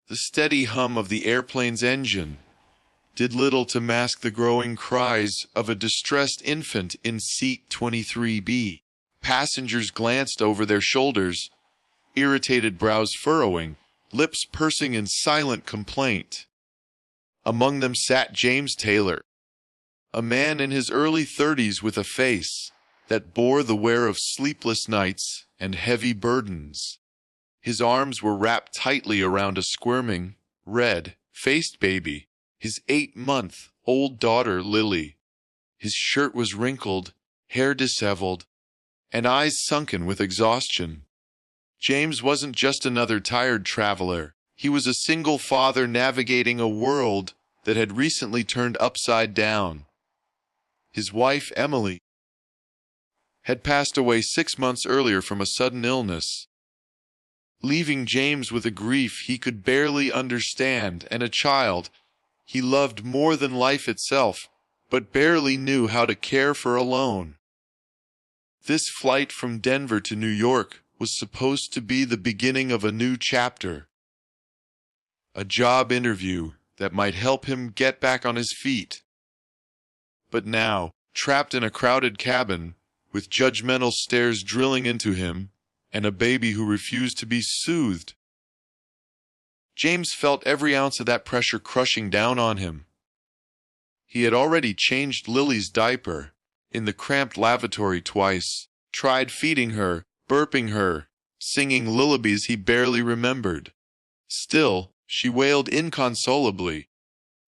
The steady hum of the airplane's engine did little to mask the growing cries of a distressed infant in seat 23B. Passengers glanced over their shoulders, irritated brows furrowing, lips pursing in silent complaint. Among them sat James Taylor, a man in his early 30s with a face that bore the wear of sleepless nights and heavy burdens. His arms were wrapped tightly around a squirming, red-faced baby, his 8-month-old daughter Lily. His shirt was wrinkled, hair disheveled, and eyes sunken with exhaustion. James wasn't just another tired traveler. He was a single father navigating a world that had recently turned upside down. His wife, Emily, had passed away 6 months earlier from a sudden illness, leaving James with a grief he could barely understand and a child he loved more than life itself, but barely knew how to care for alone. This flight from Denver to New York was supposed to be the beginning of a new chapter, a job interview that might help him get back on his feet. But now, trapped in a crowded cabin, with judgmental stares drilling into him, and a baby who refused to be soothed, James felt every ounce of that pressure crushing down on him. He had already changed Lily's diaper in the cramped lavatory twice, tried feeding her, burping her, singing lullabies he barely remembered. Still, she wailed inconsolably.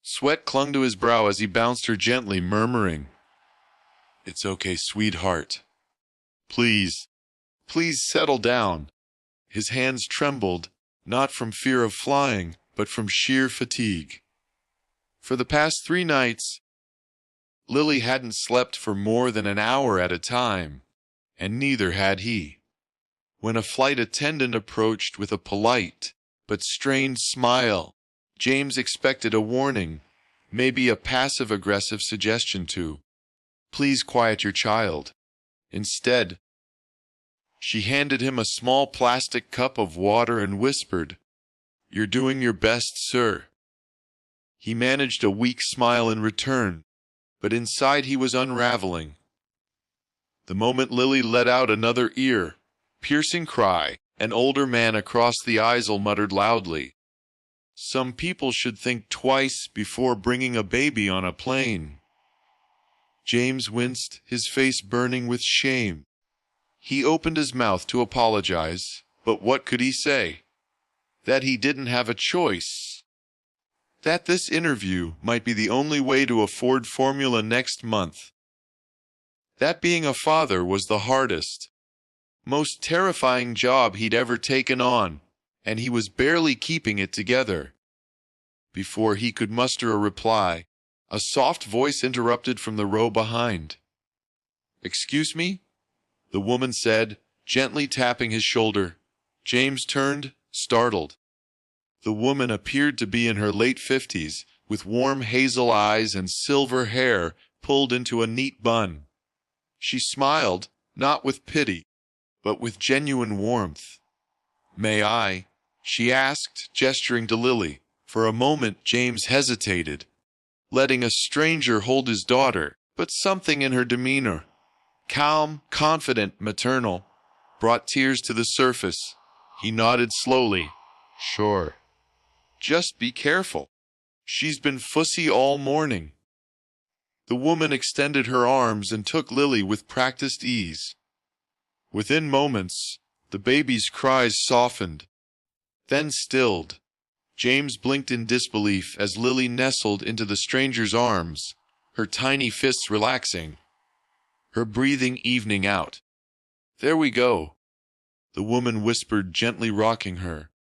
Sweat clung to his brow as he bounced her gently, murmuring, "It's okay, sweetheart. Please, please settle down." His hands trembled, not from fear of flying, but from sheer fatigue. For the past 3 nights, Lily hadn't slept for more than an hour at a time, and neither had he. When a flight attendant approached with a polite but strained smile, James expected a warning, maybe a passive-aggressive suggestion to, "Please quiet your child." Instead, she handed him a small plastic cup of water and whispered, "You're doing your best, sir." He managed a weak smile in return, but inside he was unraveling. The moment Lily let out another ear-piercing cry, an older man across the aisle muttered loudly, "Some people should think twice before bringing a baby on a plane." James winced, his face burning with shame. He opened his mouth to apologize, but what could he say? That he didn't have a choice. That this interview might be the only way to afford formula next month. That being a father was the hardest, most terrifying job he'd ever taken on, and he was barely keeping it together. Before he could muster a reply, a soft voice interrupted from the row behind. "Excuse me?" the woman said, gently tapping his shoulder. James turned, startled. The woman appeared to be in her late 50s, with warm hazel eyes and silver hair pulled into a neat bun. She smiled, not with pity, but with genuine warmth. "May I?" she asked, gesturing to Lily. For a moment James hesitated, letting a stranger hold his daughter, but something in her demeanor, calm, confident, maternal, brought tears to the surface. He nodded slowly. "Sure. Just be careful. She's been fussy all morning." The woman extended her arms and took Lily with practiced ease. Within moments, the baby's cries softened, then stilled. James blinked in disbelief as Lily nestled into the stranger's arms, her tiny fists relaxing, her breathing evening out. "There we go," the woman whispered, gently rocking her.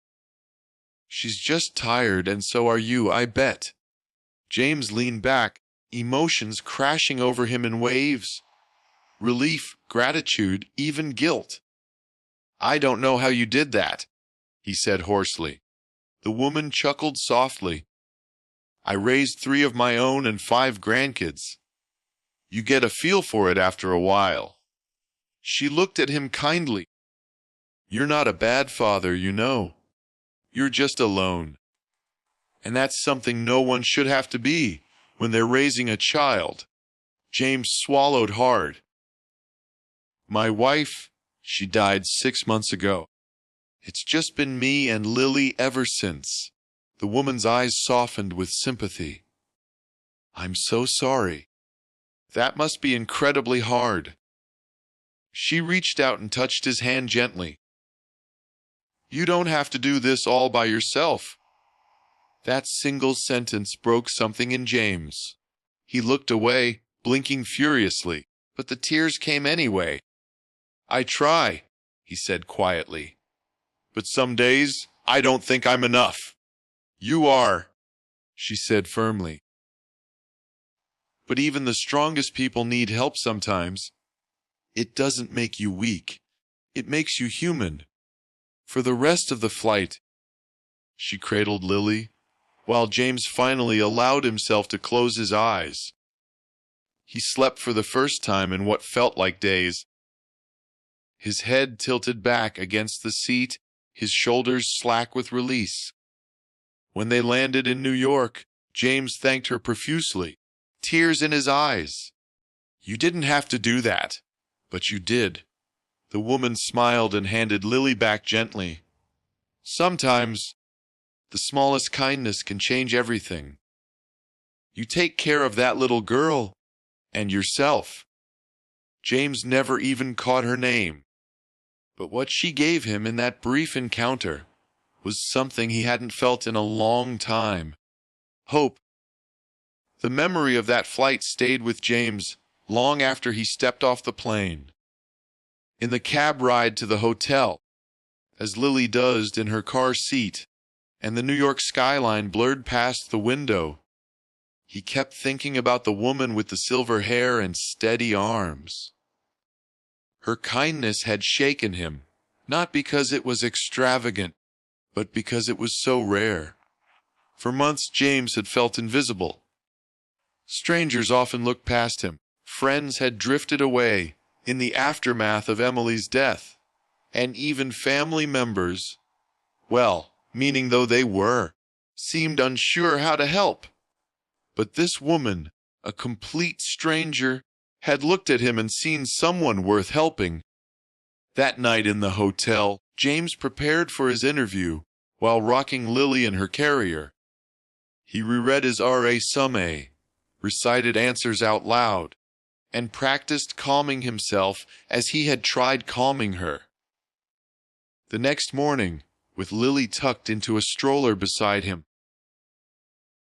"She's just tired, and so are you, I bet." James leaned back, emotions crashing over him in waves. Relief, gratitude, even guilt. "I don't know how you did that," he said hoarsely. The woman chuckled softly. "I raised 3 of my own and 5 grandkids. You get a feel for it after a while." She looked at him kindly. "You're not a bad father, you know. You're just alone." And that's something no one should have to be when they're raising a child. James swallowed hard. My wife, she died 6 months ago. It's just been me and Lily ever since. The woman's eyes softened with sympathy. I'm so sorry. That must be incredibly hard. She reached out and touched his hand gently. You don't have to do this all by yourself. That single sentence broke something in James. He looked away, blinking furiously, but the tears came anyway. I try, he said quietly. But some days, I don't think I'm enough. You are, she said firmly. But even the strongest people need help sometimes. It doesn't make you weak. It makes you human. For the rest of the flight, she cradled Lily, while James finally allowed himself to close his eyes. He slept for the first time in what felt like days. His head tilted back against the seat, his shoulders slack with release. When they landed in New York, James thanked her profusely, tears in his eyes. You didn't have to do that, but you did. The woman smiled and handed Lily back gently. Sometimes, the smallest kindness can change everything. You take care of that little girl and yourself. James never even caught her name. But what she gave him in that brief encounter was something he hadn't felt in a long time. Hope. The memory of that flight stayed with James long after he stepped off the plane. In the cab ride to the hotel, as Lily dozed in her car seat, and the New York skyline blurred past the window, he kept thinking about the woman with the silver hair and steady arms. Her kindness had shaken him, not because it was extravagant, but because it was so rare. For months James had felt invisible. Strangers often looked past him. Friends had drifted away in the aftermath of Emily's death. And even family members, well, meaning though they were, seemed unsure how to help. But this woman, a complete stranger, had looked at him and seen someone worth helping. That night in the hotel, James prepared for his interview while rocking Lily in her carrier. He reread his R.A. Summe, recited answers out loud, and practiced calming himself as he had tried calming her. The next morning, with Lily tucked into a stroller beside him,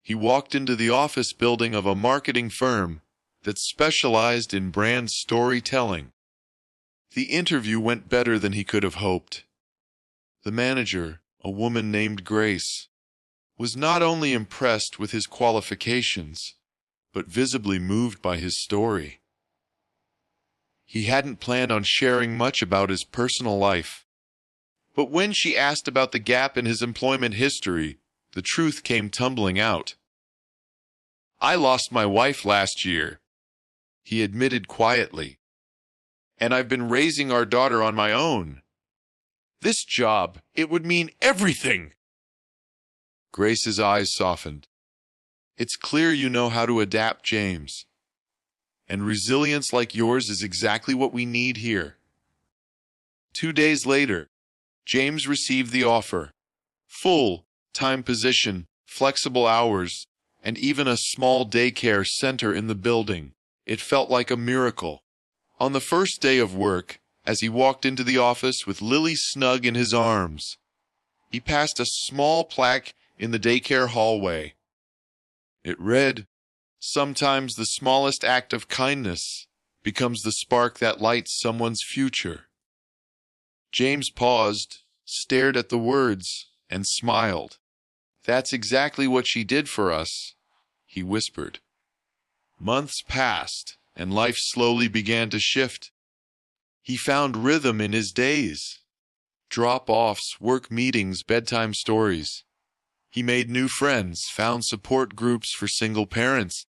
he walked into the office building of a marketing firm that specialized in brand storytelling. The interview went better than he could have hoped. The manager, a woman named Grace, was not only impressed with his qualifications, but visibly moved by his story. He hadn't planned on sharing much about his personal life, but when she asked about the gap in his employment history, the truth came tumbling out. I lost my wife last year, he admitted quietly, and I've been raising our daughter on my own. This job, it would mean everything. Grace's eyes softened. It's clear you know how to adapt, James. And resilience like yours is exactly what we need here. 2 days later, James received the offer. Full-time position, flexible hours, and even a small daycare center in the building. It felt like a miracle. On the first day of work, as he walked into the office with Lily snug in his arms, he passed a small plaque in the daycare hallway. It read, "Sometimes the smallest act of kindness becomes the spark that lights someone's future." James paused, stared at the words, and smiled. "That's exactly what she did for us," he whispered. Months passed, and life slowly began to shift. He found rhythm in his days. Drop-offs, work meetings, bedtime stories. He made new friends, found support groups for single parents,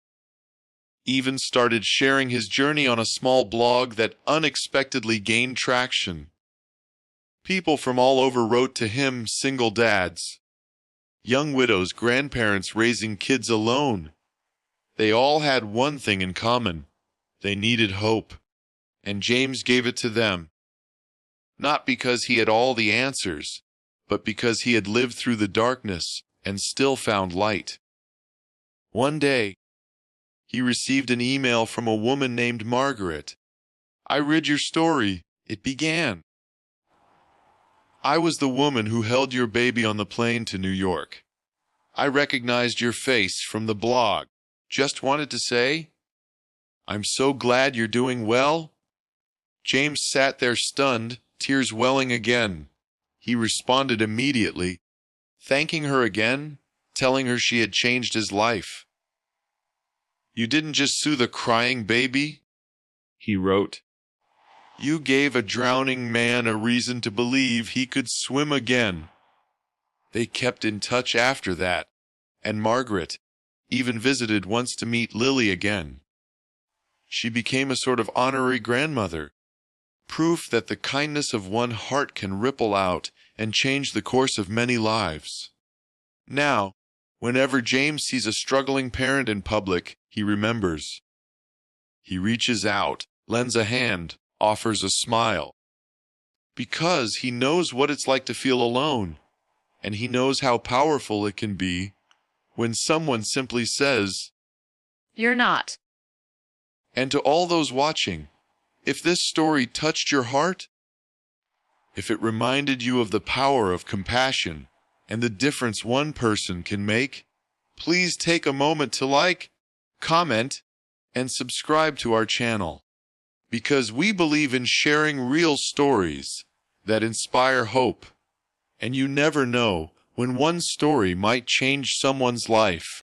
even started sharing his journey on a small blog that unexpectedly gained traction. People from all over wrote to him, single dads, young widows, grandparents raising kids alone. They all had one thing in common. They needed hope, and James gave it to them. Not because he had all the answers, but because he had lived through the darkness and still found light. One day, he received an email from a woman named Margaret. "I read your story," it began. "I was the woman who held your baby on the plane to New York. I recognized your face from the blog. Just wanted to say, I'm so glad you're doing well." James sat there stunned, tears welling again. He responded immediately, thanking her again, telling her she had changed his life. "You didn't just soothe a crying baby," he wrote. "You gave a drowning man a reason to believe he could swim again." They kept in touch after that, and Margaret even visited once to meet Lily again. She became a sort of honorary grandmother, proof that the kindness of one heart can ripple out and change the course of many lives. Now, whenever James sees a struggling parent in public, he remembers. He reaches out, lends a hand, offers a smile. Because he knows what it's like to feel alone, and he knows how powerful it can be when someone simply says, "You're not." And to all those watching, if this story touched your heart, if it reminded you of the power of compassion and the difference one person can make, please take a moment to like, comment, and subscribe to our channel. Because we believe in sharing real stories that inspire hope, and you never know when one story might change someone's life.